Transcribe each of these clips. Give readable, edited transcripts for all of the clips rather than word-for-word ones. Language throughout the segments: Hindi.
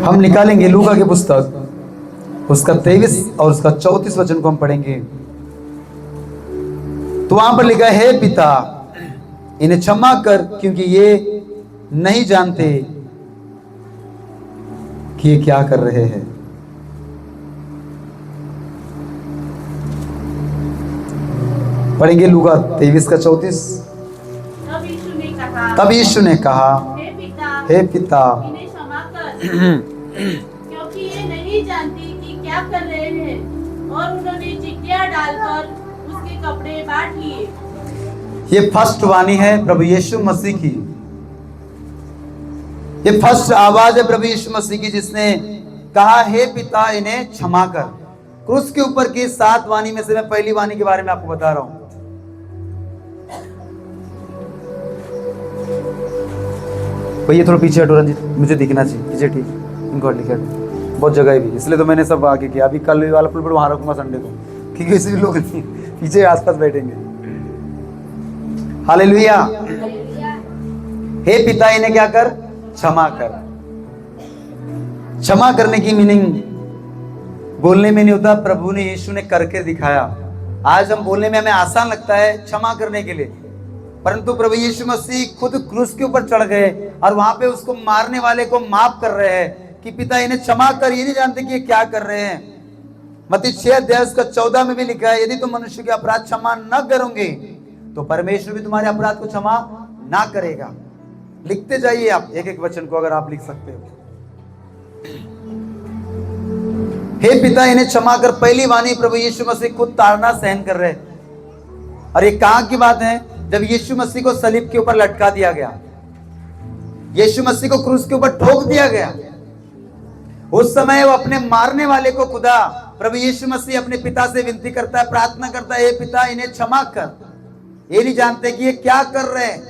हम निकालेंगे लूका की पुस्तक, उसका 23 और उसका 34 वचन को हम पढ़ेंगे। तो वहां पर लिखा है, हे पिता इन्हें क्षमा कर, क्योंकि ये नहीं जानते कि ये क्या कर रहे हैं। पढ़ेंगे लूका 23 का 34। तब यीशु ने कहा, हे पिता इन्हें क्षमा कर, क्योंकि ये नहीं जानते कि क्या कर रहे हैं। और उन्होंने चिट्ठियां डालकर उसके कपड़े बांट लिए। ये फर्स्ट वाणी है प्रभु यीशु मसीह की, ये फर्स्ट आवाज है प्रभु यीशु मसीह की, जिसने कहा, हे पिता इन्हें क्षमा कर। क्रूस के ऊपर की 7 वाणी में से मैं पहली वाणी के बारे में आपको बता रहा हूं। भैया थोड़ा पीछे हटो रंजीत, मुझे दिखना चाहिए पीछे, ठीक। इनको लिखे बहुत जगह है भी, इसलिए तो मैंने सब आगे किया। अभी कल वाला पुल वहां रखूंगा संडे को, क्योंकि इसी लोग नहीं पीछे आसपास बैठेंगे। हालेलुया। हे पिता इन्हें क्या कर, क्षमा कर। क्षमा करने की मीनिंग बोलने में नहीं होता, प्रभु ने, यीशु ने करके दिखाया। आज हम बोलने में हमें आसान लगता है क्षमा करने के लिए, परंतु प्रभु यीशु मसीह खुद क्रूस के ऊपर चढ़ गए और वहां पे उसको मारने वाले को माफ कर रहे हैं कि पिता इन्हें क्षमा कर, ये नहीं जानते कि ये क्या कर रहे हैं। मत्ती 6:14 में भी लिखा है, यदि तुम मनुष्य के अपराध क्षमा न करोगे तो परमेश्वर भी तुम्हारे अपराध को क्षमा ना करेगा। लिखते जाइए आप एक एक वचन को, अगर आप लिख सकते हो। हे पिता इन्हें क्षमा कर, पहली वाणी प्रभु यीशु मसीह खुद ताड़ना सहन कर रहे। और ये कहां की बात है, जब यीशु मसीह को सलीब के ऊपर लटका दिया गया, यीशु मसीह को क्रूस के ऊपर ठोक दिया गया, उस समय वो अपने मारने वाले को खुदा प्रभु यीशु मसीह अपने पिता से विनती करता है, प्रार्थना करता है, हे पिता इन्हें क्षमा कर, ये नहीं जानते कि ये क्या कर रहे हैं।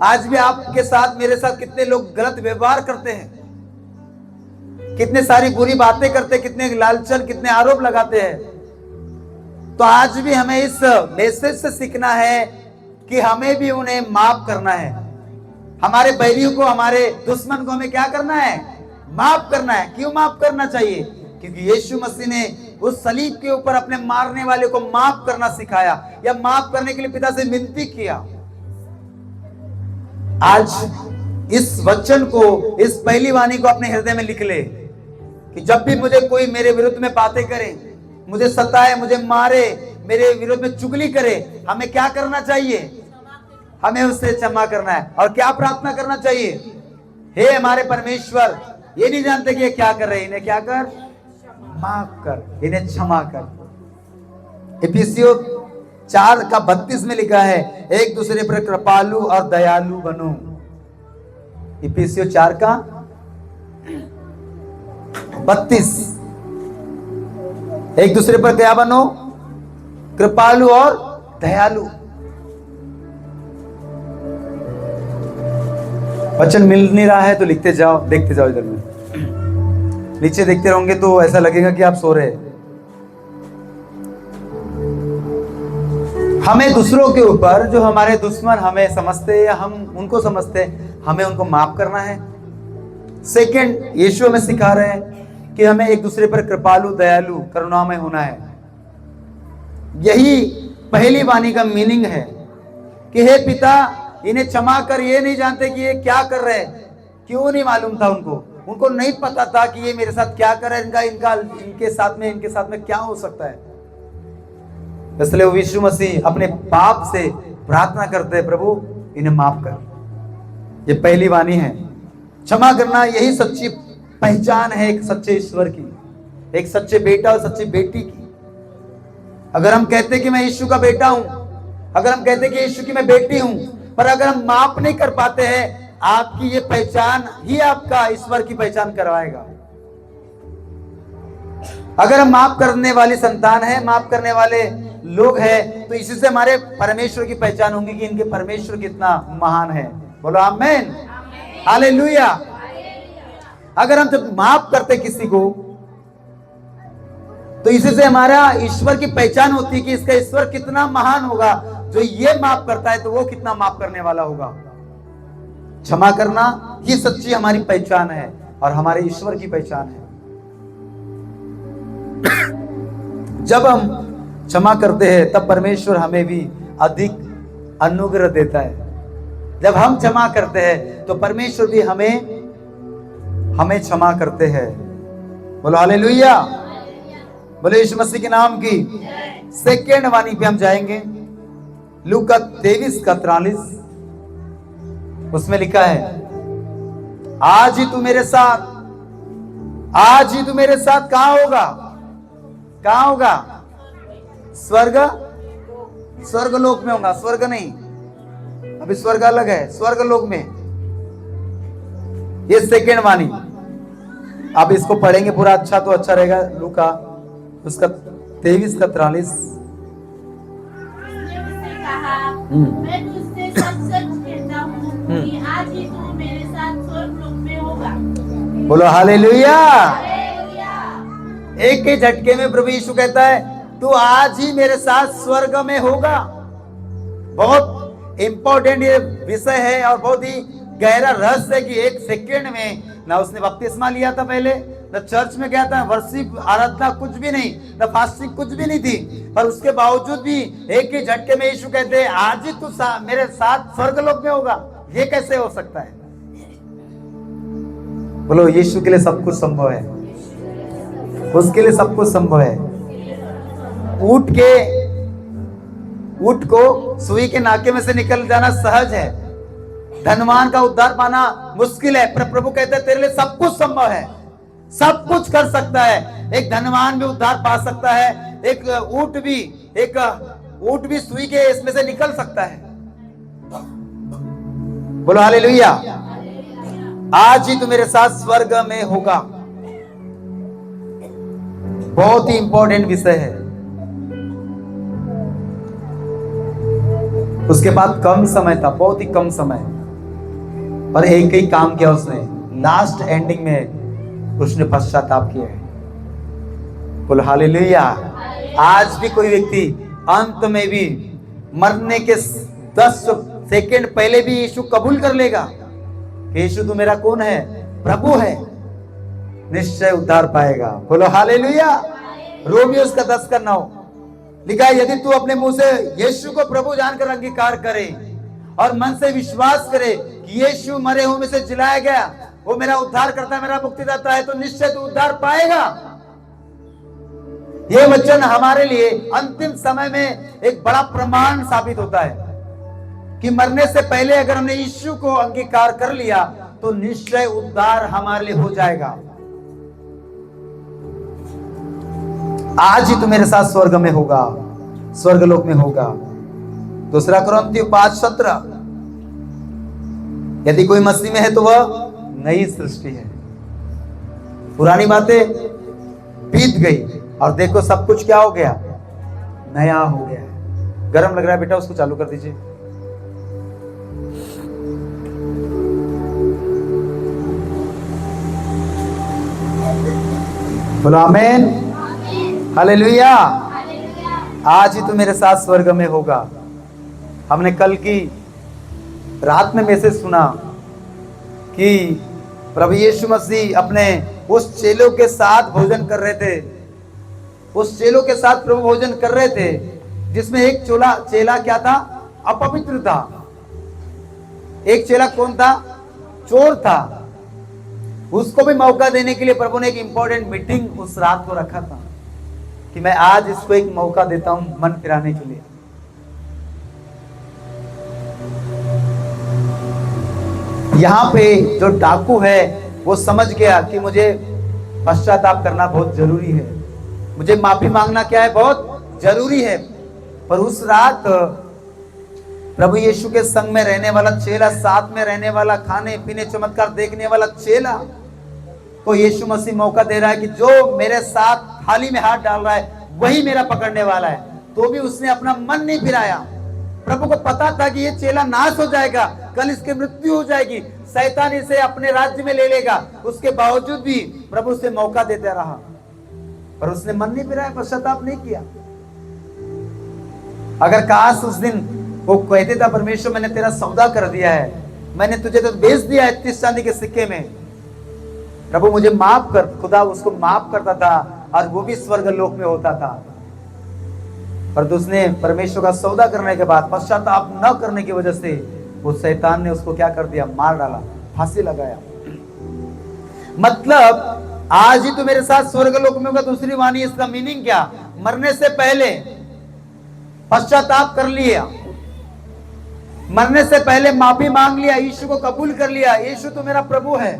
आज भी आपके साथ, मेरे साथ कितने लोग गलत व्यवहार करते हैं, कितने सारी बुरी बातें करते हैं, कितने लालचन, कितने आरोप लगाते हैं। तो आज भी हमें इस मैसेज से सीखना है कि हमें भी उन्हें माफ करना है। हमारे बैरियों को, हमारे दुश्मन को हमें क्या करना है, माफ करना है। क्यों माफ करना चाहिए? क्योंकि यीशु मसीह ने उस सलीब के ऊपर अपने मारने वाले को माफ करना सिखाया, या माफ करने के लिए पिता से विनती किया। आज इस वचन को, इस पहली वाणी को अपने हृदय में लिख ले कि जब भी मुझे कोई मेरे विरुद्ध में बातें करे, मुझे सताए, मुझे मारे, मेरे विरोध में चुगली करे, हमें क्या करना चाहिए? हमें उससे क्षमा करना है। और क्या प्रार्थना करना चाहिए? हे हमारे परमेश्वर, ये नहीं जानते कि ये क्या कर रहे हैं, इन्हें क्या कर, माफ कर, इन्हें क्षमा कर। इफिसियों 4:32 में लिखा है, एक दूसरे पर कृपालु और दयालु बनो। इफिसियों 4:32, एक दूसरे पर क्या बनो, कृपालु और दयालु। वचन मिल नहीं रहा है तो लिखते जाओ, देखते जाओ। इधर में नीचे देखते रहोगे तो ऐसा लगेगा कि आप सो रहे हैं। हमें दूसरों के ऊपर, जो हमारे दुश्मन हमें समझते या हम उनको समझते, हमें उनको माफ करना है। सेकंड, यीशु हमें सिखा रहे हैं कि हमें एक दूसरे पर कृपालु, दयालु, करुणामय होना है। यही पहली वाणी का मीनिंग है कि हे पिता इन्हें क्षमा कर, ये नहीं जानते कि ये क्या कर रहे हैं। क्यों नहीं मालूम था उनको नहीं पता था कि ये मेरे साथ क्या कर रहा है, इनके साथ में क्या हो सकता है। इसलिए यीशु मसीह अपने पाप से प्रार्थना करते हैं, प्रभु इन्हें माफ कर। ये पहली वाणी है। क्षमा करना यही सच्ची पहचान है एक सच्चे ईश्वर की, एक सच्चे बेटा और सच्ची बेटी की। अगर हम कहते कि मैं यीशु का बेटा हूं, अगर हम कहते कि यीशु की मैं बेटी हूं, पर अगर हम माफ नहीं कर पाते हैं, आपकी ये पहचान ही आपका ईश्वर की पहचान करवाएगा। अगर हम माफ करने वाली संतान है, माफ करने वाले लोग हैं, तो इसी से हमारे परमेश्वर की पहचान होगी कि इनके परमेश्वर कितना महान है। बोलो आमीन, हालेलुया। अगर हम जब माफ करते किसी को, तो इसी से हमारा ईश्वर की पहचान होती है कि इसका ईश्वर कितना महान होगा। जो ये माफ करता है तो वो कितना माफ करने वाला होगा। क्षमा करना ये सच्ची हमारी पहचान है। और हमारे ईश्वर की पहचान है। जब हम क्षमा करते हैं तब परमेश्वर हमें भी अधिक अनुग्रह देता है। जब हम क्षमा करते हैं तो परमेश्वर भी हमें क्षमा करते हैं। बोलो हालेलुया, बोलो यीशु मसीह के नाम की। सेकेंड वाणी पे हम जाएंगे, लूका 23:43। उसमें लिखा है, आज ही तू मेरे साथ कहां होगा? कहां होगा? स्वर्ग लोक में होगा। स्वर्ग नहीं, अभी स्वर्ग अलग है, स्वर्ग लोक में। ये सेकेंड वाणी, आप इसको पढ़ेंगे पूरा अच्छा तो अच्छा रहेगा। लूका उसका 23:43। उसने उससे कहा, मैं तुझसे सच-सच कहता हूँ कि आज ही तू मेरे साथ स्वर्गलोक में होगा। बोलो हालेलुया। हालेलुया। एक ही झटके में प्रभु यीशु कहता है, तू आज ही मेरे साथ स्वर्ग में होगा। बहुत इंपॉर्टेंट ये विषय है और बहुत ही गहरा रहस्य है कि एक सेकंड में ना उसने बपतिस्मा लिया था, पहले न चर्च में गया था, वर्शिप आराधना कुछ भी नहीं, न फास्टिंग कुछ भी नहीं थी, पर उसके बावजूद भी एक ही झटके में यीशु कहते हैं, आज ही तू मेरे साथ स्वर्गलोक में होगा। ये कैसे हो सकता है? बोलो, यीशु के लिए सब कुछ संभव है, उसके लिए सब कुछ संभव है। ऊंट को सुई के नाके में से निकल जाना सहज है, धनवान का उद्धार पाना मुश्किल है, पर प्रभु कहते हैं तेरे लिए सब कुछ संभव है, सब कुछ कर सकता है। एक धनवान भी उद्धार पा सकता है, एक ऊंट भी सुई के इसमें से निकल सकता है। बोलो हालेलुया। आज ही तू मेरे साथ स्वर्ग में होगा। बहुत ही इंपॉर्टेंट विषय है। उसके बाद कम समय था, बहुत ही कम समय, पर एक ही काम किया उसने। लास्ट एंडिंग में उसने पश्चाताप किया है। बोलो हालेलुया। आज भी कोई व्यक्ति अंत में भी मरने के 10 सेकंड पहले भी यीशु कबूल कर लेगा कि यीशु तू मेरा कौन है? प्रभु है, निश्चय उद्धार पाएगा। बोलो हालेलुया। रोमियो उसका 10:9 लिखा है, यदि तू अपने मुंह से यीशु को प्रभु जानकर अंगीकार करे और मन से विश्वास करे कि यीशु मरे हुए में से जिलाया गया, वो मेरा उद्धार करता है, मेरा मुक्तिदाता है, तो निश्चय तू उद्धार पाएगा। ये वचन हमारे लिए अंतिम समय में एक बड़ा प्रमाण साबित होता है कि मरने से पहले अगर हमने यीशु को अंगीकार कर लिया तो निश्चय उद्धार हमारे लिए हो जाएगा। आज ही तू मेरे साथ स्वर्ग में होगा, स्वर्गलोक में होगा। दूसरा कुरिन्थियों 5:17, यदि कोई मसीह में है तो वह नई सृष्टि है, पुरानी बातें बीत गई और देखो सब कुछ क्या हो गया? नया हो गया है। गरम लग रहा है बेटा, उसको चालू कर दीजिए। बोलो आमीन, हालेलुया। आज ही तू मेरे साथ स्वर्ग में होगा। हमने कल की रात में मैसेज सुना कि प्रभु यीशु मसीह अपने उस चेलों के साथ भोजन कर रहे थे, उस चेलों के साथ प्रभु भोजन कर रहे थे, जिसमें एक चेला क्या था? अपवित्र था। एक चेला कौन था? चोर था। उसको भी मौका देने के लिए प्रभु ने एक इंपॉर्टेंट मीटिंग उस रात को रखा था कि मैं आज इसको एक मौका देता हूं मन फिराने के लिए। यहां पे जो डाकू है वो समझ गया कि मुझे पश्चाताप करना बहुत जरूरी है, मुझे माफी मांगना क्या है? बहुत जरूरी है। पर उस रात प्रभु यीशु के संग में रहने वाला चेला, साथ में रहने वाला, खाने पीने चमत्कार देखने वाला चेला को यीशु मसीह मौका दे रहा है कि जो मेरे साथ थाली में हाथ डाल रहा है वही मेरा पकड़ने वाला है। तो भी उसने अपना मन नहीं फिराया। प्रभु को पता था कि ये चेला नाश हो जाएगा, कल इसकी मृत्यु हो जाएगी, शैतान इसे अपने राज्य में ले लेगा। उसके बावजूद भी प्रभु उसे मौका देता रहा, पर उसने मन नहीं फिराया, पश्चाताप नहीं किया। अगर काश उस दिन वो कहते था, परमेश्वर मैंने तेरा सौदा कर दिया है, मैंने तुझे तो बेच दिया है 30 चांदी के सिक्के में, प्रभु मुझे माफ कर। खुदा उसको माफ करता था और वो भी स्वर्ग लोक में होता था। पर उसने परमेश्वर का सौदा करने के बाद, पश्चाताप न करने की वजह से, वो शैतान ने उसको क्या कर दिया? मार डाला, फांसी लगाया। मतलब आज ही तो मेरे साथ स्वर्ग लोक में होगा। दूसरी वाणी, इसका मीनिंग क्या? मरने से पहले पश्चाताप कर लिया, मरने से पहले माफी मांग लिया, यीशु को कबूल कर लिया। यीशु तो मेरा प्रभु है,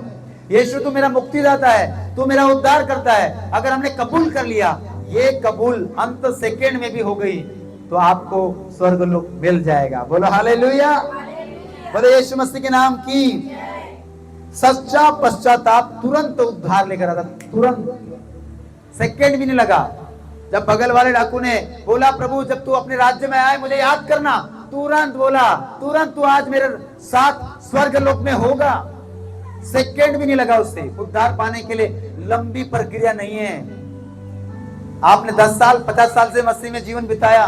यीशु तो मेरा मुक्तिदाता है, तो मेरा उद्धार करता है। अगर हमने कबूल कर लिया, ये कबूल अंत सेकंड में भी हो गई, तो आपको स्वर्ग लोक मिल जाएगा। बोलो हालेलुया, बोलो यीशु मसीह के नाम की। सच्चा पश्चाताप तुरंत उद्धार लेकर आता, तुरंत, सेकंड भी नहीं लगा। जब बगल वाले डाकू ने बोला, प्रभु जब तू अपने राज्य में आए मुझे याद करना, तुरंत बोला, तुरंत तू आज मेरे साथ स्वर्ग लोक में होगा। सेकंड भी नहीं लगा उससे। उद्धार पाने के लिए लंबी प्रक्रिया नहीं है। आपने 10 साल 50 साल से मसीह में जीवन बिताया,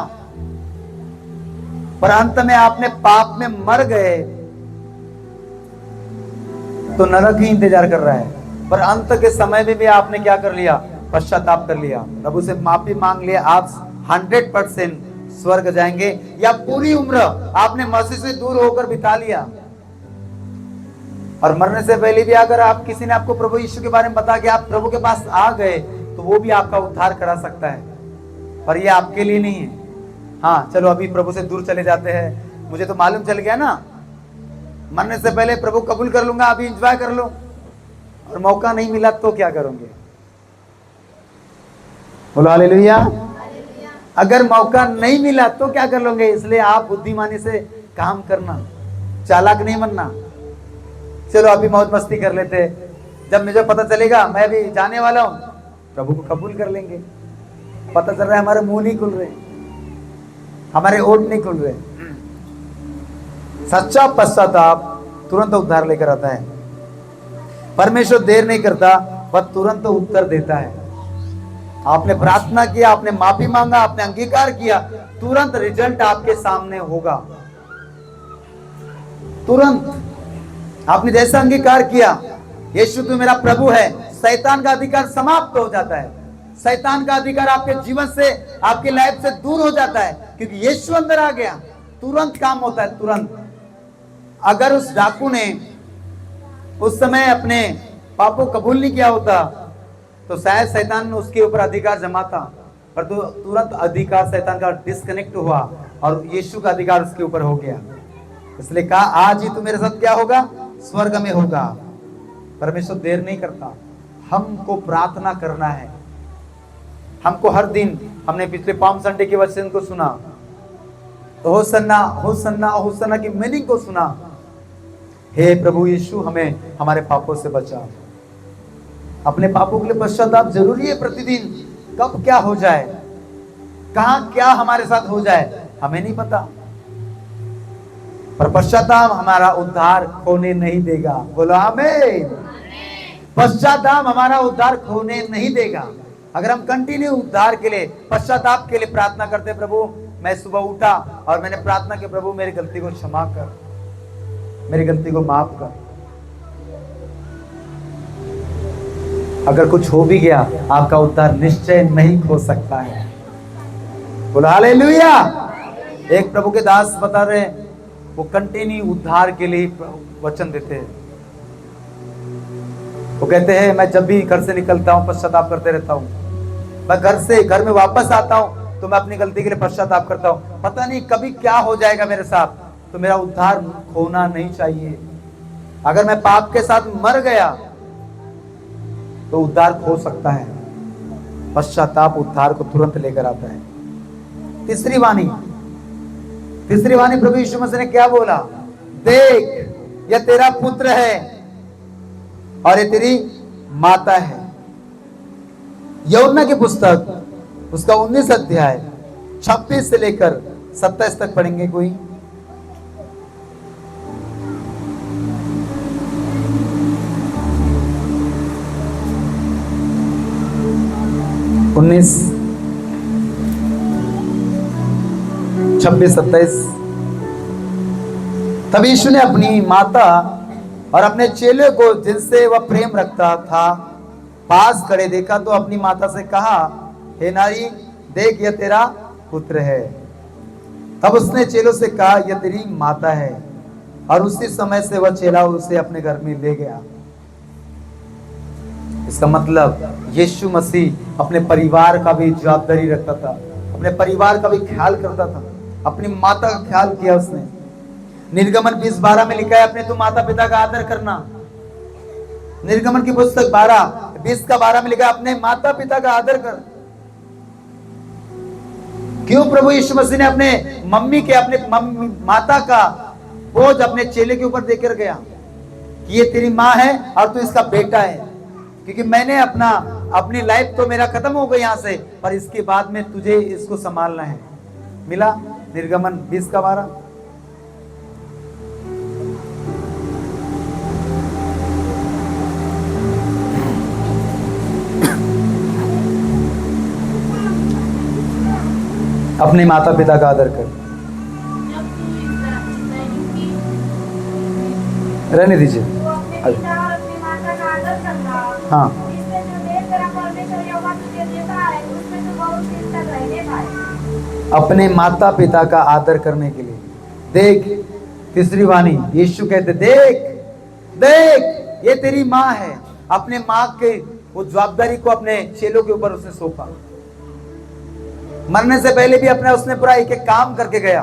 पर अंत में आपने पाप में मर गए, तो नरक ही इंतजार कर रहा है। पर अंत के समय में भी आपने क्या कर लिया? पश्चाताप कर लिया, प्रभु से माफी मांग लिया। आप 100% स्वर्ग जाएंगे। या पूरी उम्र आपने मसीह से दूर होकर बिता लिया, और मरने से पहले भी अगर आप किसी ने आपको प्रभु यीशु के बारे में बता के आप प्रभु के पास आ गए, तो वो भी आपका उद्धार करा सकता है। पर ये आपके लिए नहीं है। हाँ चलो अभी प्रभु से दूर चले जाते हैं, मुझे तो मालूम चल गया ना, मरने से पहले प्रभु कबूल कर लूंगा, अभी एंजॉय कर लो, और मौका नहीं मिला तो क्या करोगे? बोलो हालेलुया। अगर मौका नहीं मिला तो क्या कर लोगे? इसलिए आप बुद्धिमानी से काम करना, चालाक नहीं बनना। चलो अभी मौज मस्ती कर लेते, जब मुझे पता चलेगा मैं भी जाने वाला हूं, प्रभु को कबूल कर लेंगे। पता चल रहा है हमारे मुंह नहीं खुल रहे, हमारे ओठ नहीं खुल रहे। सच्चा पश्चाताप तुरंत उद्धार लेकर आता है। परमेश्वर देर नहीं करता, वह तुरंत उत्तर देता है। आपने प्रार्थना किया, आपने माफी मांगा, आपने अंगीकार किया, तुरंत रिजल्ट आपके सामने होगा। तुरंत आपने जैसा अंगीकार किया, यीशु तो मेरा प्रभु है, शैतान का अधिकार समाप्त हो जाता है। शैतान का अधिकार आपके जीवन से, आपके लाइफ से दूर हो जाता है, क्योंकि यीशु अंदर आ गया। तुरंत काम होता है, तुरंत। अगर उस डाकू ने उस समय अपने पापों कबूल नहीं किया होता, तो शायद शैतान उसके ऊपर अधिकार जमाता, पर तो तुरंत अधिकार शैतान का डिस्कनेक्ट हुआ और यीशु का अधिकार उसके ऊपर हो गया। इसलिए कहा, आज ही तू मेरे साथ क्या होगा? स्वर्ग में होगा। परमेश्वर देर नहीं करता। हमको प्रार्थना करना है। हमको हर दिन, हमने पिछले पाम संडे के वचन को सुना, तो होसन्ना होसन्ना होसन्ना की मीनिंग को सुना। हे प्रभु यीशु, हमें हमारे पापों से बचा। अपने पापों के लिए पश्चाताप जरूरी है प्रतिदिन। कब क्या हो जाए, कहां क्या हमारे साथ हो जाए, हमें नहीं पता, पर पश्चाताप हमारा उद्धार खोने नहीं देगा। बोलो आमीन। पश्चाताप हमारा उद्धार खोने नहीं देगा। अगर हम कंटिन्यू उद्धार के लिए, पश्चाताप के लिए प्रार्थना करते, प्रभु मैं सुबह उठा और मैंने प्रार्थना की, प्रभु मेरी गलती को क्षमा कर, मेरी गलती को माफ कर। अगर कुछ हो भी गया, आपका उद्धार निश्चय नहीं खो सकता है। बोलो हालेलुया। एक प्रभु के दास बता रहे, वो कंटिन्यू उद्धार के लिए वचन देते हैं। वो कहते हैं, मैं जब भी घर से निकलता हूं पश्चाताप करते रहता हूं। मैं घर में वापस आता हूं तो मैं अपनी गलती के लिए पश्चाताप करता हूं। पता नहीं कभी क्या हो जाएगा मेरे साथ, तो मेरा उद्धार खोना नहीं चाहिए। अगर मैं पाप के साथ मर गया तो उद्धार खो सकता है। पश्चाताप उद्धार को तुरंत लेकर आता है। तीसरी वाणी प्रभु यीशु मसीह ने क्या बोला? देख, यह तेरा पुत्र है और ये तेरी माता है। यूहन्ना की पुस्तक उसका 19 अध्याय 26 से लेकर 27 तक पढ़ेंगे। कोई 19, 26, 27। तब यीशु ने अपनी माता और अपने चेले को जिनसे वह प्रेम रखता था पास खड़े देखा तो अपनी माता से कहा, हे नारी, देख यह तेरा पुत्र है। तब उसने चेलों से कहा, यह तेरी माता है। और उसी समय से वह चेला उसे अपने घर में ले गया। इसका मतलब यीशु मसीह अपने परिवार का भी जवाबदारी रखता था, अपने परिवार का भी ख्याल करता था, अपनी माता का ख्याल किया उसने। निर्गमन 20:12 में लिखा है, अपने तुम माता पिता का आदर करना। निर्गमन की पुस्तक 20:12 में लिखा है, अपने माता पिता का आदर कर। क्यों प्रभु यीशु मसीह ने अपने अपने माता का बोझ अपने चेले के ऊपर देकर गया कि ये तेरी माँ है और तू इसका बेटा है, क्योंकि मैंने अपनी लाइफ तो मेरा खत्म हो गई यहां से, पर इसके बाद में तुझे इसको संभालना है। मिला निर्गमन 20:12। अपने माता पिता का आदर कर। जब तू इस्राएलियों की रहने दीजिए। तो अपने पिता और अपनी माता का आदर करना। हाँ, इससे जो देश तेरा परमेश्वर यहोवा तुझे देता है, उसमें तू बहुत दिन तक रहने पाए। अपने माता पिता का आदर करने के लिए। देख, तीसरी वाणी यीशु कहते, देख देख ये तेरी माँ है। अपने माँ के वो जवाबदारी को अपने चेलों के ऊपर उसने सौंपा। मरने से पहले भी उसने पूरा एक एक काम करके गया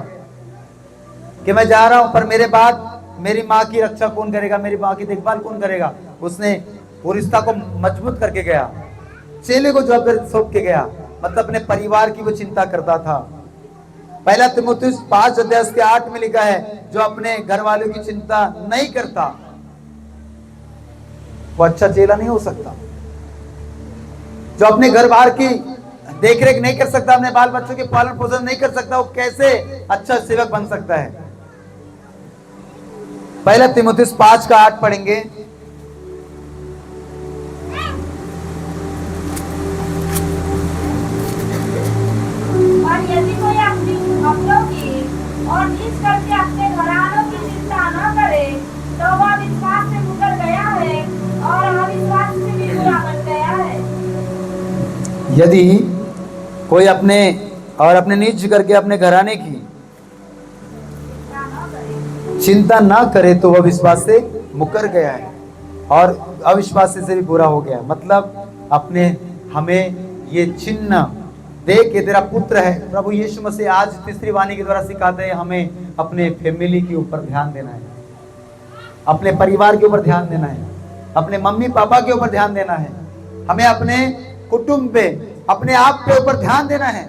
कि मैं जा रहा हूं, पर मेरे बाद मेरी माँ की रक्षा कौन करेगा, मेरी माँ की देखभाल कौन करेगा। उसने वो रिश्ता को मजबूत करके गया, चेले को जवाबदारी सौंप के गया, मतलब अपने परिवार की वो चिंता करता था। पहला तीमुथियुस 5:8 में लिखा है, जो अपने घर वालों की चिंता नहीं करता वो अच्छा चेला नहीं हो सकता। जो अपने घर बार की देखरेख नहीं कर सकता, अपने बाल बच्चों के पालन पोषण नहीं कर सकता, वो कैसे अच्छा सेवक बन सकता है। पहला तीमुथियुस 5:8 पढ़ेंगे। और यदि कोई अपनों की और निज करके अपने घरानों की चिंता न करे, तो वह विश्वास से मुकर गया है और अविश्वास से भी बुरा बन गया है। यदि कोई अपने निज करके अपने घराने की चिंता ना करे तो वह विश्वास से मुकर गया है और अविश्वास से भी बुरा हो गया। मतलब हमें ये चिन्ह देख, ये तेरा पुत्र है। प्रभु यीशु मसीह आज तीसरी वाणी के द्वारा सिखाते हैं, हमें अपने फैमिली के ऊपर ध्यान देना है, अपने परिवार के ऊपर ध्यान देना है, अपने मम्मी पापा के ऊपर ध्यान देना है, हमें अपने कुटुंब पे, अपने आप के ऊपर ध्यान देना है,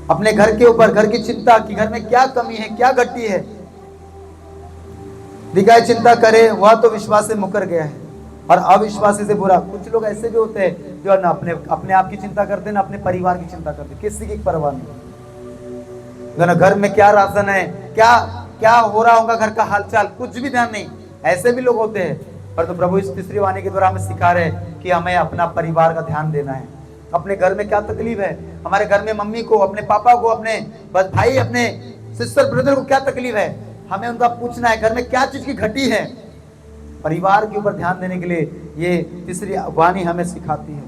अपने घर के ऊपर, घर की चिंता कि घर में क्या कमी है, क्या घटी है, दिखाए चिंता करे, वह तो विश्वास से मुकर गया है और अविश्वासी से बुरा। कुछ लोग ऐसे भी होते हैं जो ना अपने आप की चिंता करते, ना अपने परिवार की चिंता करते, किसी की परवाह नहीं। ना घर में क्या राशन है, क्या हो रहा होगा, घर का हालचाल कुछ भी ध्यान नहीं, ऐसे भी लोग होते हैं। पर तो प्रभु इस तीसरी वाणी के द्वारा हमें सिखा रहे हैं कि हमें अपना परिवार का ध्यान देना है। अपने घर में क्या तकलीफ है, हमारे घर में मम्मी को, अपने पापा को, अपने भाई, अपने सिस्टर ब्रदर को क्या तकलीफ है, हमें उनका पूछना है। घर में क्या चीज की घटी है, परिवार के ऊपर ध्यान देने के लिए ये तीसरी वाणी हमें सिखाती है।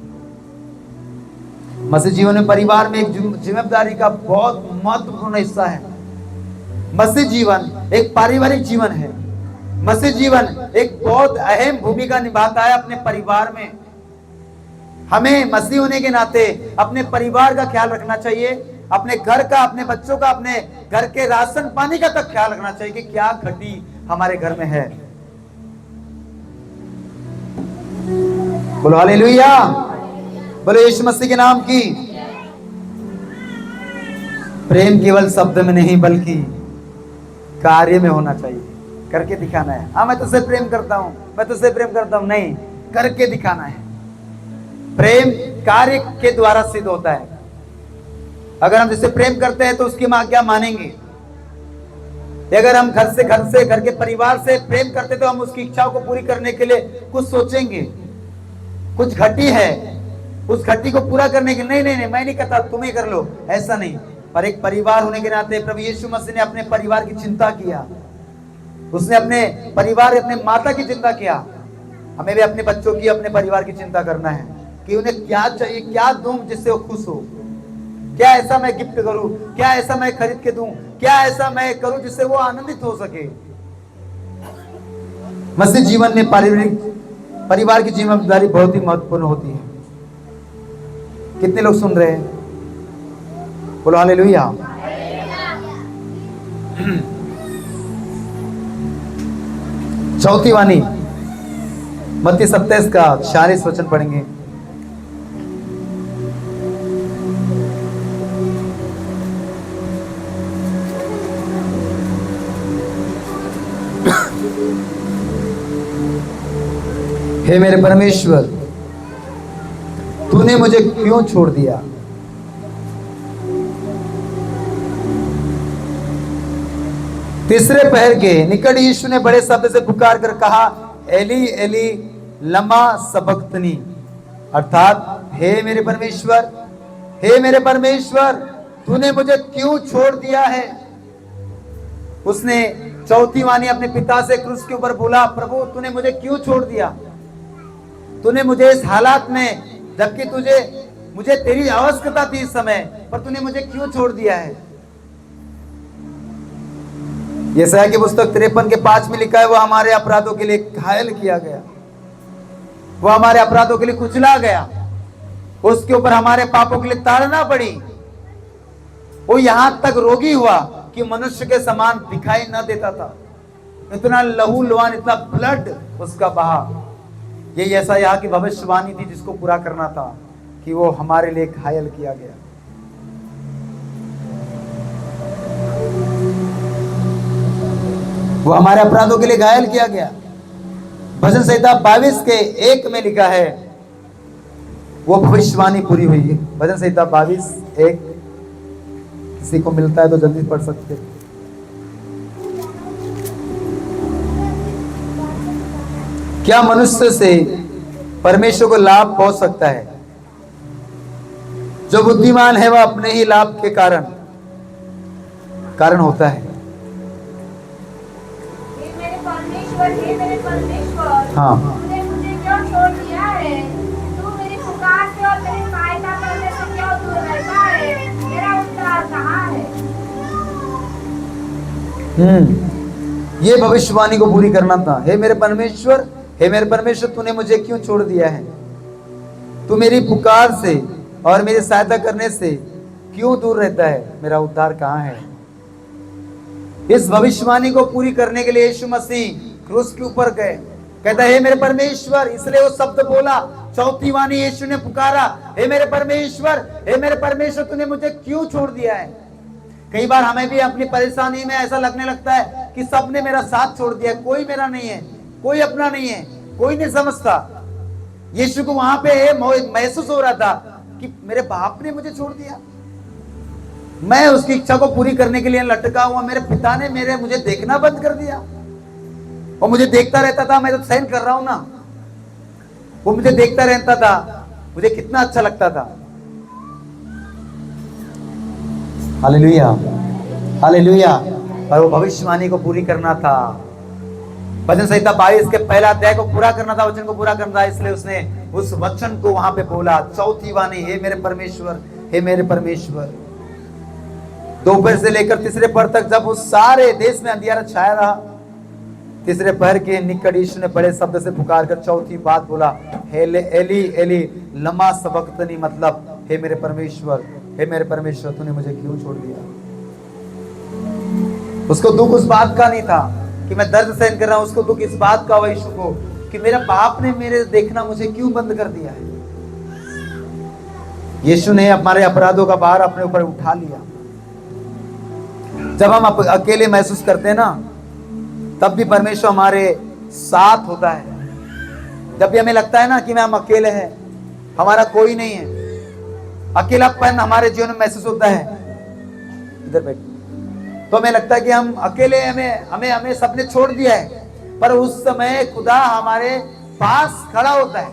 मसीह जीवन में परिवार में एक जिम्मेदारी का बहुत महत्वपूर्ण हिस्सा है। मसीह जीवन एक पारिवारिक जीवन है। मसीह जीवन एक बहुत अहम भूमिका निभाता है अपने परिवार में। हमें मसीह होने के नाते अपने परिवार का ख्याल रखना चाहिए, अपने घर का, अपने बच्चों का, अपने घर के राशन पानी का तक ख्याल रखना चाहिए कि क्या घटी हमारे घर में है। बोलो हालेलुया, बोलो यीशु मसीह के नाम की। प्रेम केवल शब्द में नहीं बल्कि कार्य में होना चाहिए, करके दिखाना है। हाँ, मैं तुझसे प्रेम करता हूं, मैं तुझसे प्रेम करता हूं, नहीं, करके दिखाना है। प्रेम कार्य के द्वारा सिद्ध होता है। अगर हम जिससे प्रेम करते हैं तो उसकी आज्ञा मानेंगे। अगर हम घर के परिवार से प्रेम करते तो हम उसकी इच्छाओं को पूरी करने के लिए कुछ सोचेंगे। कुछ घटी है, उस घटी को पूरा करने के नहीं मैं नहीं करता, तुम ही कर लो, ऐसा नहीं। पर एक परिवार होने के नाते प्रभु यीशु मसीह ने अपने परिवार की चिंता किया। उसने अपने परिवार, अपने माता की चिंता किया। हमें भी अपने बच्चों की, अपने परिवार की चिंता करना है कि उन्हें क्या चाहिए, क्या दूं जिससे वो खुश हो, क्या ऐसा मैं गिफ्ट करूं, क्या ऐसा मैं खरीद के दूं, क्या ऐसा मैं करूं जिससे वो आनंदित हो सके। मसीह जीवन में परिवार की जिम्मेदारी बहुत ही महत्वपूर्ण होती है। कितने लोग सुन रहे हैं? बोलो हालेलुया। चौथी वाणी मत्ती 27 का 46 वचन पढ़ेंगे। हे मेरे परमेश्वर, तूने मुझे क्यों छोड़ दिया? तीसरे पहर के निकट यीशु ने बड़े शब्द से पुकार कर कहा, एली एली लमा सबक्तनी, अर्थात हे मेरे परमेश्वर, हे मेरे परमेश्वर, तूने मुझे क्यों छोड़ दिया है? उसने चौथी वाणी अपने पिता से क्रूस के ऊपर बोला, प्रभु तूने मुझे क्यों छोड़ दिया? तूने मुझे इस हालात में, जबकि मुझे तेरी आवश्यकता थी इस समय, पर तूने मुझे क्यों छोड़ दिया है? यशायाह की पुस्तक 53 के 5 में लिखा है, वो हमारे अपराधों के लिए घायल किया गया, वो हमारे अपराधों के लिए कुचला गया, उसके ऊपर हमारे पापों के लिए ताड़ना पड़ी। वो यहां तक रोगी हुआ कि मनुष्य के समान दिखाई न देता था, इतना लहू लुहान, इतना ब्लड उसका बहा। ये यशायाह की भविष्यवाणी थी जिसको पूरा करना था कि वो हमारे लिए घायल किया गया। वो हमारे अपराधों के लिए घायल किया गया। भजन संहिता 22 के 1 में लिखा है, वो भविष्यवाणी पूरी हुई है। भजन संहिता 22:1, किसी को मिलता है तो जल्दी पढ़ सकते। क्या मनुष्य से परमेश्वर को लाभ पहुंच सकता है? जो बुद्धिमान है वह अपने ही लाभ के कारण होता है। हे मेरे परमेश्वर, हाँ, तूने मुझे क्यों छोड़ दिया है? तू मेरी पुकार से और मेरी सहायता करने से क्यों दूर रहता है? मेरा उद्धार कहाँ है? ये भविष्यवाणी को पूरी करना था। हे मेरे परमेश्वर, हे मेरे परमेश्वर, तूने मुझे क्यों छोड़ दिया है? तू मेरी पुकार से और मेरी सहायता करने से क्यों दूर रहता है? मेरा उद्धार कहाँ है? इस भविष्यवाणी को पूरी करने के लिए यीशु मसीह क्रूस के ऊपर गए। कहता है, हे मेरे परमेश्वर, इसलिए वो शब्द बोला, चौथी वाणी यीशु ने पुकारा, हे मेरे परमेश्वर, हे मेरे परमेश्वर, तूने मुझे क्यों छोड़ दिया है? कई बार हमें भी अपनी परेशानी में ऐसा लगने लगता है कि सबने मेरा साथ छोड़ दिया, कोई मेरा नहीं है, कोई अपना नहीं है, कोई नहीं समझता। यीशु को वहां पे महसूस हो रहा था कि मेरे बाप ने मुझे छोड़ दिया, मैं उसकी इच्छा को पूरी करने के लिए लटका हुआ, मेरे पिता ने मुझे देखना बंद कर दिया। वो मुझे देखता रहता था, मैं तो सहन कर रहा हूं ना, वो मुझे देखता रहता था, मुझे कितना अच्छा लगता था। Hallelujah, hallelujah. पर वो भविष्यवाणी को पूरी करना था। भजन संहिता 22 के पहला अध्याय को पूरा करना था, वचन को पूरा करना था, इसलिए उसने उस वचन को वहां पे बोला, चौथी वाणी, हे मेरे परमेश्वर, हे मेरे परमेश्वर। दोपहर से लेकर तीसरे पहर तक जब उस सारे देश में अंधियारा छाया रहा, तीसरे पहर के निकट यीशु ने बड़े शब्द से पुकार कर चौथी बात बोला, एली एली लमा सबक्तनी, मतलब हे मेरे परमेश्वर, हे मेरे परमेश्वर, तूने मुझे क्यों छोड़ दिया? उसको दुख उस बात का नहीं था कि मैं दर्द सहन कर रहा हूं, उसको दुख इस बात का हुआ यीशु को कि मेरा बाप ने मेरे देखना मुझे क्यों बंद कर दिया है। यीशु ने हमारे अपराधों का भार अपने ऊपर उठा लिया। जब हम अकेले महसूस करते हैं ना, तब भी परमेश्वर हमारे साथ होता है। जब भी हमें लगता है ना कि हम अकेले हैं, हमारा कोई नहीं है, अकेलापन हमारे जीवन में महसूस होता है, इधर बैठ, तो हमें लगता है कि हम अकेले, हमें सबने छोड़ दिया है। पर उस समय खुदा हमारे पास खड़ा होता है।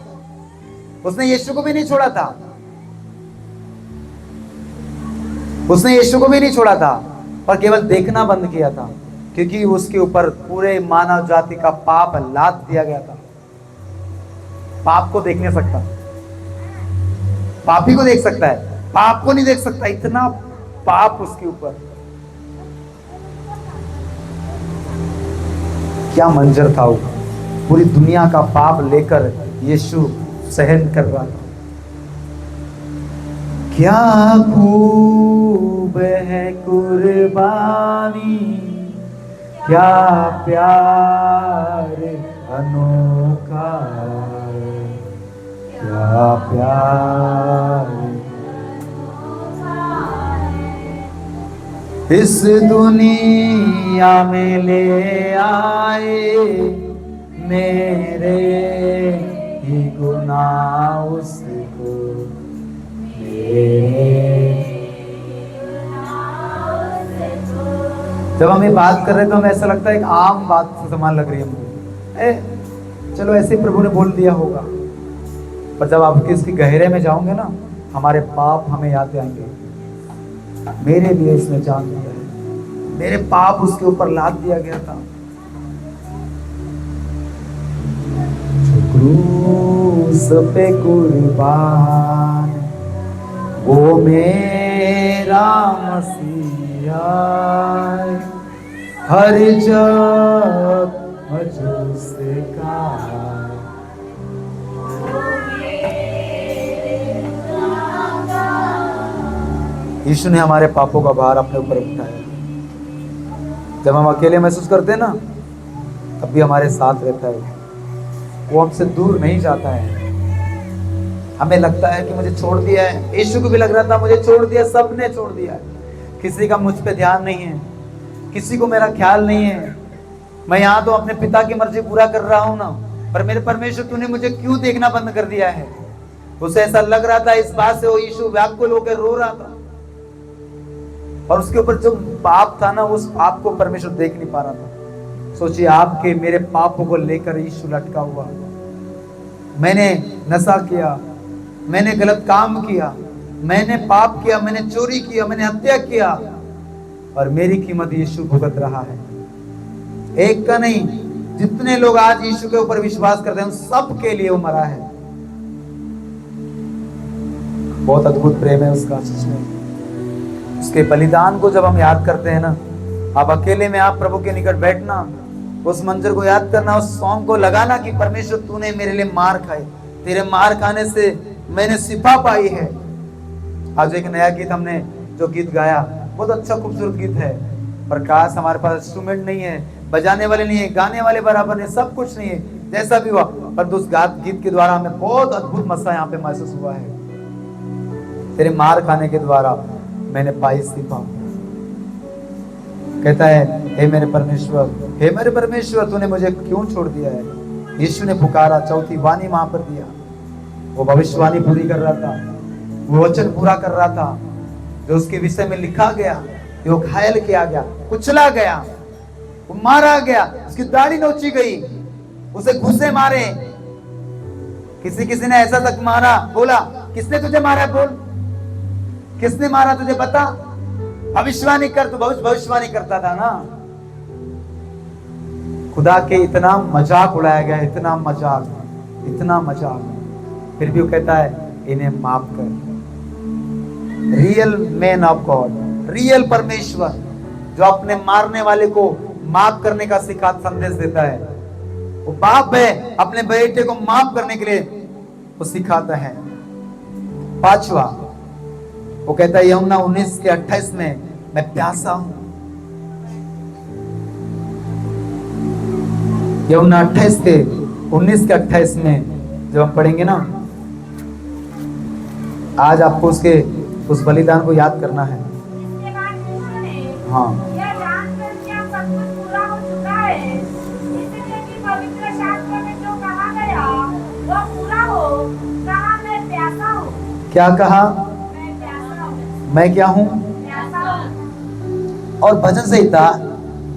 उसने यीशु को भी नहीं छोड़ा था, उसने यीशु को भी नहीं छोड़ा था, पर केवल देखना बंद किया था, क्योंकि उसके ऊपर पूरे मानव जाति का पाप लाद दिया गया था। पाप को देख नहीं सकता, पापी को देख सकता है, पाप को नहीं देख सकता। इतना पाप उसके ऊपर। क्या मंजर था वो, पूरी दुनिया का पाप लेकर यीशु सहन कर रहा था। क्या खूब है कुर्बानी, क्या प्यार अनोखा, क्या प्यार इस दुनिया में ले आए, मेरे ही गुनाह उसको, जब हम ये बात कर रहे हैं तो हमें ऐसा लगता है एक आम बात से समान लग रही है मुझे। चलो ऐसे प्रभु ने बोल दिया होगा, पर जब आप इसकी गहरे में जाओगे ना, हमारे पाप हमें याद आएंगे। मेरे लिए इसने जान दिया है, मेरे पाप उसके ऊपर लाद दिया गया था। क्रूस पे कुर्बान वो मेरा मसीहा, हर जग मुझसे का। यीशु ने हमारे पापों का भार अपने ऊपर उठाया। जब हम अकेले महसूस करते हैं ना, तब भी हमारे साथ रहता है, वो हमसे दूर नहीं जाता है। हमें लगता है कि मुझे छोड़ दिया है, यीशु को भी लग रहा था मुझे छोड़ दिया, सबने छोड़ दिया है, किसी का मुझ पे ध्यान नहीं है, किसी को मेरा ख्याल नहीं है। मैं यहाँ तो अपने पिता की मर्जी पूरा कर रहा हूँ ना, पर मेरे परमेश्वर तूने मुझे क्यों देखना बंद कर दिया है। उसे ऐसा लग रहा था, इस बात से वो यीशु व्याकुल होकर रो रहा था, और उसके ऊपर जो पाप था ना, उस पाप को परमेश्वर देख नहीं पा रहा था। सोचिए, आपके मेरे पापों को लेकर यीशु लटका हुआ। मैंने नशा किया, मैंने गलत काम किया, मैंने पाप किया, मैंने चोरी किया, मैंने हत्या किया, और मेरी कीमत यीशु भुगत रहा है। एक का नहीं, जितने लोग आज यीशु के ऊपर विश्वास करते हैं, उन सब के लिए वो मरा है। बहुत अद्भुत प्रेम है उसका सच में। उसके बलिदान को जब हम याद करते हैं ना, आप अकेले में आप प्रभु के निकट बैठना, उस मंजर को याद करना, उस सॉन्ग को लगाना कि परमेश्वर तूने मेरे लिए मार खाई, तेरे मार खाने से मैंने शिफा पाई है। आज एक नया गीत हमने जो गीत गाया, बहुत अच्छा खूबसूरत गीत है, पर काश हमारे पास इंस्ट्रूमेंट नहीं है, बजाने वाले नहीं है, गाने वाले बराबर नहीं, सब कुछ नहीं है, जैसा भी हुआ, पर उस गीत के द्वारा हमें बहुत अद्भुत मसा यहाँ पे महसूस हुआ है। तेरे मार खाने के द्वारा मैंने पाई शिफा। कहता है, हे मेरे परमेश्वर तूने मुझे क्यों छोड़ दिया है। यीशु ने पुकारा, चौथी वाणी वहां पर दिया। वो भविष्यवाणी पूरी कर रहा था, वो वचन पूरा कर रहा था जो उसके विषय में लिखा गया। वो घायल किया गया, कुचला गया, वो मारा गया, उसकी दाढ़ी नोची गई, उसे घुसे मारे। किसी ने ऐसा तक मारा, बोला किसने तुझे मारा, बोल किसने मारा तुझे बता। भविष्यवाणी कर, तो भविष्यवाणी करता था ना। खुदा के इतना मजाक उड़ाया गया, इतना मजाक, फिर भी वो कहता है इन्हें माफ कर। Real man of God, real परमेश्वर जो अपने मारने वाले को माफ करने का संदेश देता है, वो बाप है, अपने बेटे को माफ करने के लिए वो सिखाता है। पांचवा, वो कहता है यूहन्ना 19:28 में, मैं प्यासा हूं। यूहन्ना 19:28 में जब हम पढ़ेंगे ना, आज आपको उस बलिदान को याद करना है। इसके बाद यीशु ने हाँ, यह जानकर कि अब सब कुछ पूरा हो चुका है, इसलिए कि पवित्र शास्त्र में जो कहा गया वह पूरा हो, कहा मैं प्यासा हूँ। क्या कहा, मैं प्यासा हूँ, मैं क्या हूं। प्यासा हूँ। और भजन संहिता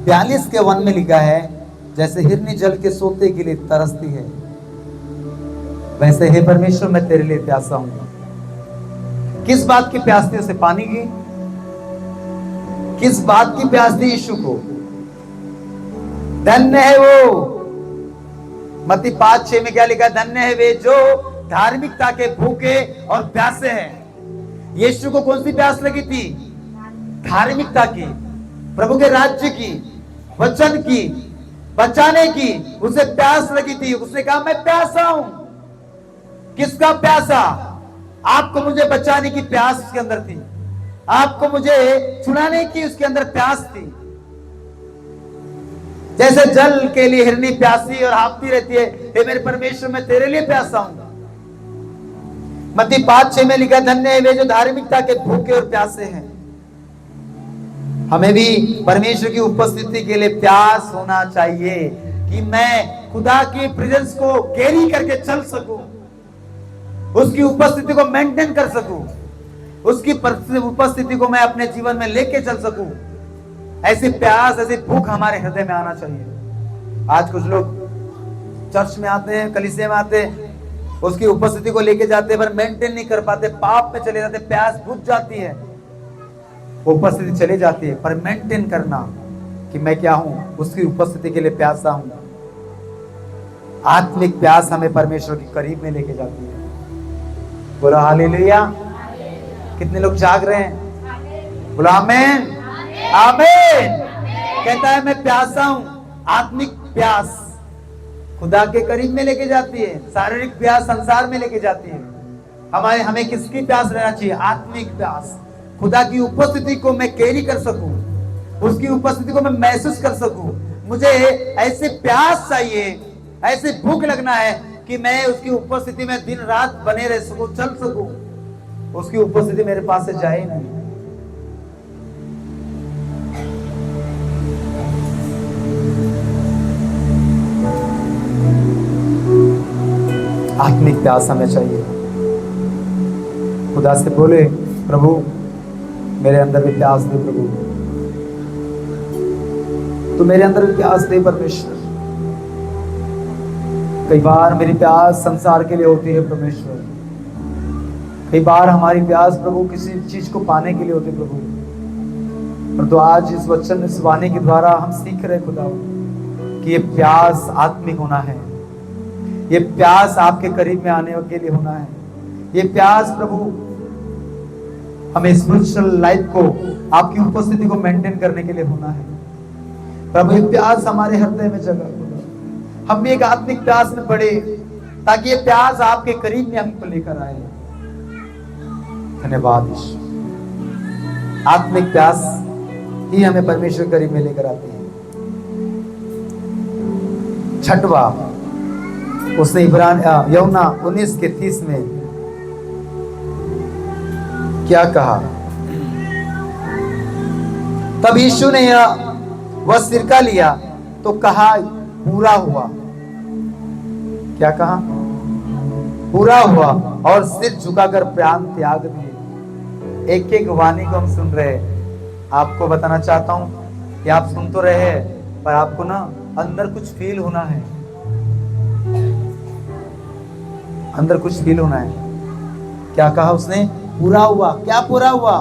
42:1 में लिखा है, जैसे हिरनी जल के सोते के लिए तरसती है, वैसे हे परमेश्वर मैं तेरे लिए प्यासा हूं। किस बात की प्यास थी उसे, पानी की? किस बात की प्यास थी यीशु को? धन्य है वो। मत्ती 5:6 में क्या लिखा है? धन्य है वे जो धार्मिकता के भूखे और प्यासे हैं। यीशु को कौन सी प्यास लगी थी? धार्मिकता की, प्रभु के राज्य की, वचन की, बचाने की उसे प्यास लगी थी। उसने कहा मैं प्यासा हूं। किसका प्यासा? आपको मुझे बचाने की प्यास उसके अंदर थी, आपको मुझे छुड़ाने की उसके अंदर प्यास थी। जैसे जल के लिए हिरनी प्यासी और हाँफती रहती है, हे मेरे परमेश्वर मैं तेरे लिए प्यासा हूं। मत्ती 5:6 में लिखा, धन्य है वे जो धार्मिकता के भूखे और प्यासे हैं। हमें भी परमेश्वर की उपस्थिति के लिए प्यास होना चाहिए कि मैं खुदा की प्रेजेंस को कैरी करके चल सकूं, उसकी उपस्थिति को मेंटेन कर सकूं, उसकी उपस्थिति को मैं अपने जीवन में लेके चल सकूं। ऐसी प्यास, ऐसी भूख हमारे हृदय में आना चाहिए। आज कुछ लोग चर्च में आते हैं, कलीसिया में आते हैं, उसकी उपस्थिति को लेके जाते हैं पर मेंटेन नहीं कर पाते, पाप में चले जाते, प्यास बुझ जाती है, उपस्थिति चली जाती है। पर मेंटेन करना कि मैं क्या हूं, उसकी उपस्थिति के लिए प्यासा हूं। आत्मिक प्यास हमें परमेश्वर के करीब में लेके जाती है। बोलो हालेलुया। कितने लोग जाग रहे हैं? बोलो आमीन, आमीन। कहता है मैं प्यासा हूं। आत्मिक प्यास खुदा के करीब में लेके जाती है, शारीरिक प्यास संसार में लेके जाती है। हमें किसकी प्यास रहना चाहिए? आत्मिक प्यास। खुदा की उपस्थिति को मैं कैरी कर सकूं, उसकी उपस्थिति को मैं महसूस कर सकूं। मुझे ऐसे प्यास चाहिए, ऐसे भूख लगना है कि मैं उसकी उपस्थिति में दिन रात बने रह सकूं, चल सकूं। उसकी उपस्थिति मेरे पास से जाए नहीं। आत्मिक प्यास हमें चाहिए। खुदा से बोले, प्रभु मेरे अंदर भी प्यास दे, प्रभु तू मेरे अंदर भी प्यास दे परमेश्वर। कई बार मेरी प्यास संसार के लिए होती है परमेश्वर, कई बार हमारी प्यास प्रभु किसी चीज को पाने के लिए होती है प्रभु। पर तो आज इस वचन, इस वाणी के द्वारा हम सीख रहे खुदा कि ये प्यास आत्मिक होना है, ये प्यास आपके करीब में आने के लिए होना है। ये प्यास प्रभु हमें स्पिरिचुअल लाइफ को, आपकी उपस्थिति को मेंटेन करने के लिए होना है प्रभु। ये प्यास हमारे हृदय में जगह, हम भी एक आत्मिक प्यास में पड़े ताकि ये प्यास आपके करीब में हमको लेकर आए। धन्यवाद ईश्वर। आत्मिक प्यास ही हमें परमेश्वर करीब में लेकर आती है। छठवा, उसने यूहन्ना 19:30 में क्या कहा? तब यीशु ने वह सिरका लिया तो कहा पूरा हुआ। क्या कहा? पूरा हुआ, और सिर झुकाकर प्राण त्याग दिए। एक एक वाणी को हम सुन रहे हैं। आपको बताना चाहता हूं कि आप सुन तो रहे हैं पर आपको ना अंदर कुछ फील होना है, अंदर कुछ फील होना है। क्या कहा उसने? पूरा हुआ। क्या पूरा हुआ?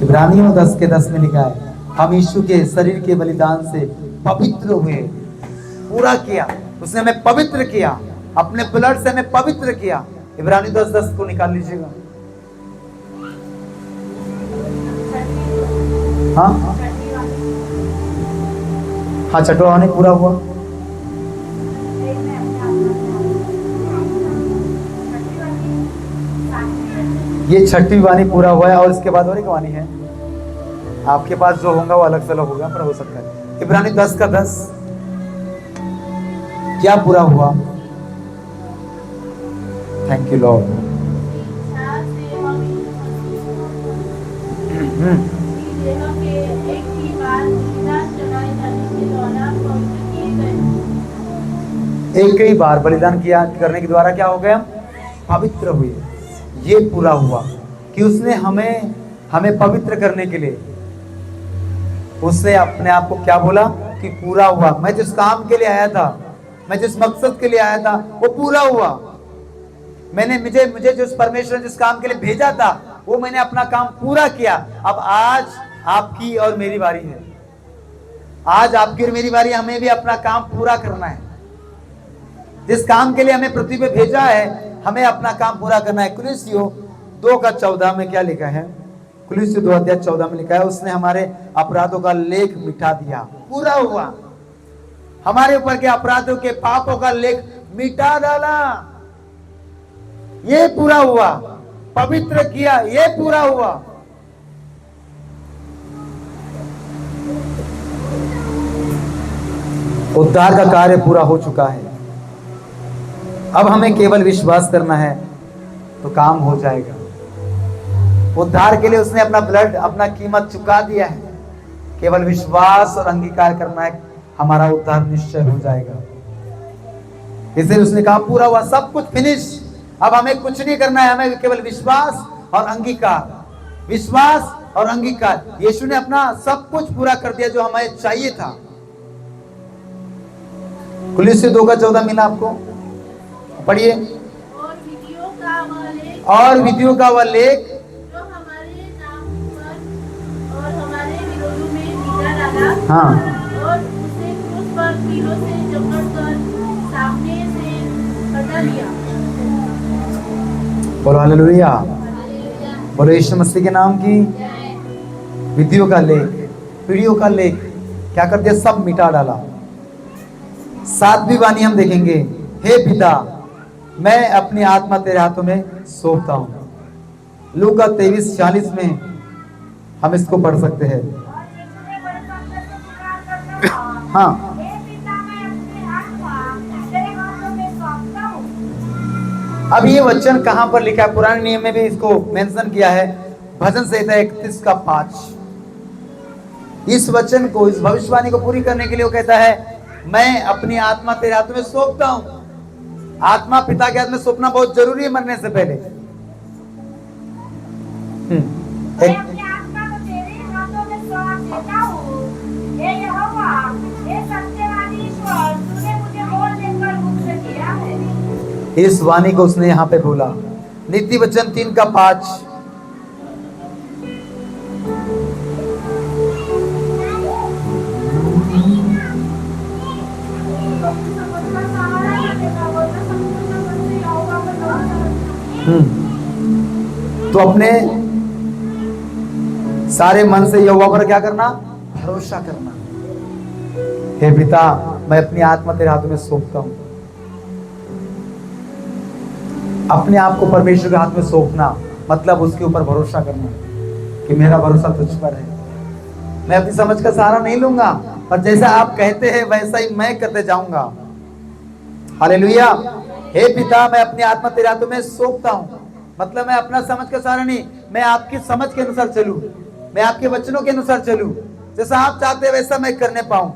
इब्रानियों 10:10 में लिखा है, हम यीशु के शरीर के बलिदान से पवित्र हुए। पूरा किया, उसने हमें पवित्र किया, अपने ब्लड से हमें पवित्र किया। इब्रानियों 10:10 को निकाल लीजिएगा। हाँ हाँ, छठवां ने पूरा हुआ। ये छठी वाणी पूरा हुआ है, और इसके बाद और एक वाणी है। आपके पास जो होगा वो अलग से अलग होगा, पर हो सकता है। इब्रानी 10:10 क्या पूरा हुआ? Thank you Lord. एक ही बार बलिदान किया करने के द्वारा क्या हो गए? हम पवित्र हुए। ये पूरा हुआ कि उसने हमें पवित्र करने के लिए उसने अपने आप को क्या बोला कि पूरा हुआ। मैं जिस काम के लिए आया था, मैं जिस मकसद के लिए आया था, वो पूरा हुआ। मुझे जिस परमेश्वर ने जिस काम के लिए भेजा था, वो मैंने अपना काम पूरा किया। अब आज आपकी और मेरी बारी है। आज आपकी और मेरी बारी, हमें भी अपना काम पूरा करना है। जिस काम के लिए हमें पृथ्वी पे भेजा है, हमें अपना काम पूरा करना है। कुलुस्सियों 2:14 में क्या लिखा है? कुलुस्सियों 2:14 में लिखा है, उसने हमारे अपराधों का लेख मिटा दिया। पूरा हुआ, हमारे ऊपर के अपराधों के पापों का लेख मिटा डाला। ये पूरा हुआ, पवित्र किया, ये पूरा हुआ। उद्धार का कार्य पूरा हो चुका है। अब हमें केवल विश्वास करना है तो काम हो जाएगा। उद्धार के लिए उसने अपना ब्लड, अपना कीमत चुका दिया है। केवल विश्वास और अंगीकार करना है, हमारा उद्धार निश्चय हो जाएगा। इसलिए उसने कहा पूरा हुआ, सब कुछ फिनिश। अब हमें कुछ नहीं करना है, हमें केवल विश्वास और अंगीकार, विश्वास और अंगीकार। यीशु ने अपना सब कुछ पूरा कर दिया जो हमें चाहिए था। कुलुस्सियों 2:14 मिला आपको? पढ़िए। और विधियों का वह लेख और विधियों का वह लेख जो हमारे नाम पर और हमारे विरोध में मिटा डाला, हाँ, और उसे क्रूस पर कीलों से जकड़कर सामने से हटा लिया। बोलो हालेलुया, बोलो यीशु मसीह के नाम की। विधियों का लेख, पीढ़ियों का लेख क्या कर दिया? सब मिटा डाला। 7वीं वाणी हम देखेंगे, हे पिता मैं अपनी आत्मा तेरे हाथों में सौंपता हूं। लूका 23:40 में हम इसको पढ़ सकते हैं। और यीशु ने बड़े शब्द से पुकार कर कहा, हाँ, हे पिता मैं अपनी आत्मा तेरे हाथों में सौंपता हूँ। अब ये वचन कहां पर लिखा है? पुराने नियम में भी इसको मेंशन किया है, भजन संहिता 31:5। इस वचन को, इस भविष्यवाणी को पूरी करने के लिए वो कहता है, मैं अपनी आत्मा तेरे हाथों में सौंपता हूं। आत्मा पिता के हाथ में सौंपना बहुत जरूरी है मरने से पहले। मैं अपनी आत्मा को तेरे हाथों में सौंप देता हूँ। हे यहोवा, हे सत्यवादी ईश्वर, तूने मुझे बोल देकर मुक्त किया है। इस वाणी को उसने यहाँ पे बोला। नीति वचन 3:5। तो अपने सारे मन से यहोवा पर क्या करना? भरोसा करना। हे पिता मैं अपनी आत्मा तेरे हाथों में सौंपता हूं। अपने आप को परमेश्वर के हाथ में सौंपना मतलब उसके ऊपर भरोसा करना कि मेरा भरोसा तुझ पर है। मैं अपनी समझ का सहारा नहीं लूंगा, पर जैसा आप कहते हैं वैसा ही मैं करते जाऊंगा। हालेलुया। हे पिता मैं अपनी आत्मा तेरे हाथों में सौंपता हूं, मतलब मैं अपना समझ का सहारा नहीं, मैं आपकी समझ के अनुसार चलूं, मैं आपके वचनों के अनुसार चलूं, जैसा आप चाहते हैं वैसा मैं करने पाऊं।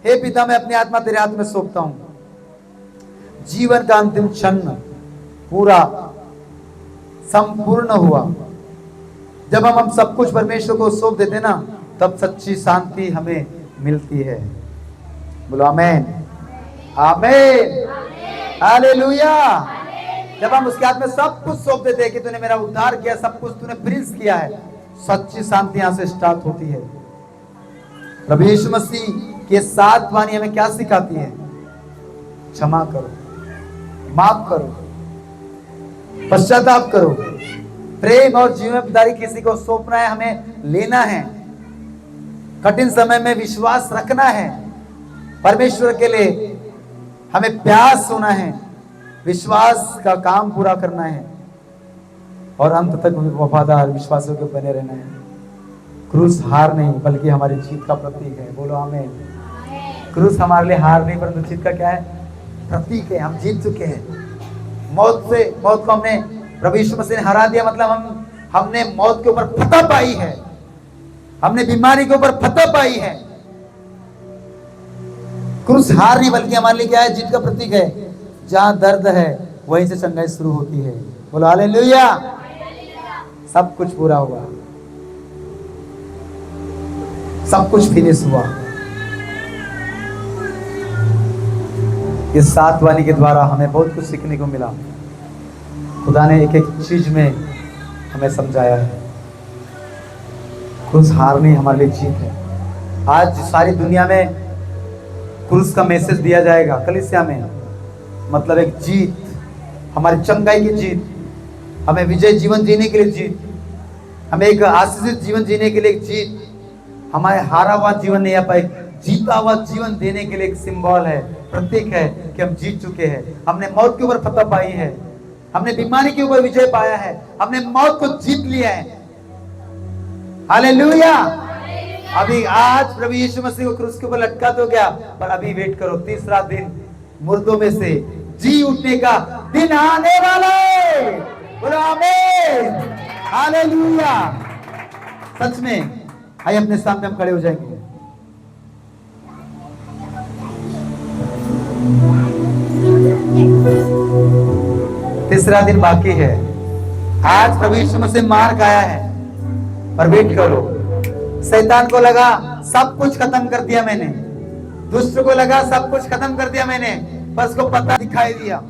हे पिता मैं अपनी आत्मा तेरे हाथ में सौंपता हूं। जीवन का अंतिम क्षण पूरा संपूर्ण हुआ। जब हम सब कुछ परमेश्वर को सौंप देते ना, तब सच्ची शांति हमें मिलती है। बोलो आमीन, आमीन, हालेलुया। जब हम उसके हाथ में सब कुछ सौंप देते हैं कि तूने मेरा उद्धार किया, सब कुछ तूने प्रिंस किया है, सच्ची शांति यहां से स्टार्ट होती है। प्रभु यीशु मसीह की 7 वाणी हमें क्या सिखाती है? क्षमा करो, माफ करो, पश्चाताप करो, प्रेम और जिम्मेदारी किसी को सौंपना है, हमें लेना है। कठिन समय में विश्वास रखना है, परमेश्वर के लिए हमें प्यास होना है, विश्वास का काम पूरा करना है और अंत तक वफादार विश्वासों के बने रहना है। क्रूस हार नहीं बल्कि हमारी जीत का प्रतीक है। बोलो आमीन। क्रूस हमारे लिए हार नहीं परंतु जीत का क्या है? प्रतीक है। हम जीत चुके हैं। मौत को हमने, प्रभु यीशु मसीह ने हरा दिया, मतलब हमने मौत के ऊपर फतह पाई है, हमने बीमारी के ऊपर फतह पाई है। क्रूस हार नहीं बल्कि हमारे लिए क्या है? जीत का प्रतीक है। जहां दर्द है वहीं से चंगाई शुरू होती है। बोलो हालेलुया। सब कुछ पूरा हुआ, सब कुछ फिनिश हुआ। इस 7 वाणी के द्वारा हमें बहुत कुछ सीखने को मिला। खुदा ने एक एक चीज में हमें समझाया है। क्रूस हार नहीं हमारे लिए जीत है। आज सारी दुनिया में क्रूस का मैसेज दिया जाएगा कलीसिया में, मतलब एक जीत, हमारी चंगाई की जीत, हमें विजय जीवन जीने के लिए जीत, हमें एक आशीषित जीवन जीने के लिए एक जीत, हमारे हारा हुआ जीवन नहीं, आप एक जीता हुआ जीवन देने के लिए एक सिंबल है, प्रतीक है कि हम जीत चुके हैं। हमने मौत के ऊपर फतह पाई है, हमने बीमारी के ऊपर विजय पाया है, हमने मौत को जीत लिया है। हालेलुया। अभी आज प्रभु यीशु मसीह को क्रूस के ऊपर लटका तो गया, पर अभी वेट करो, तीसरा दिन मुर्दों में से जी उठने का दिन आने वाला है। बोलो आमीन। हालेलुया। सच में आइए अपने सामने हम खड़े हो जाएंगे। तीसरा दिन बाकी है। आज प्रभु यीशु मसीह मार खाया है, पर वेट करो। शैतान को लगा सब कुछ खत्म कर दिया मैंने, दुष्ट को लगा सब कुछ खत्म कर दिया मैंने, पर उसको पता दिखाई दिया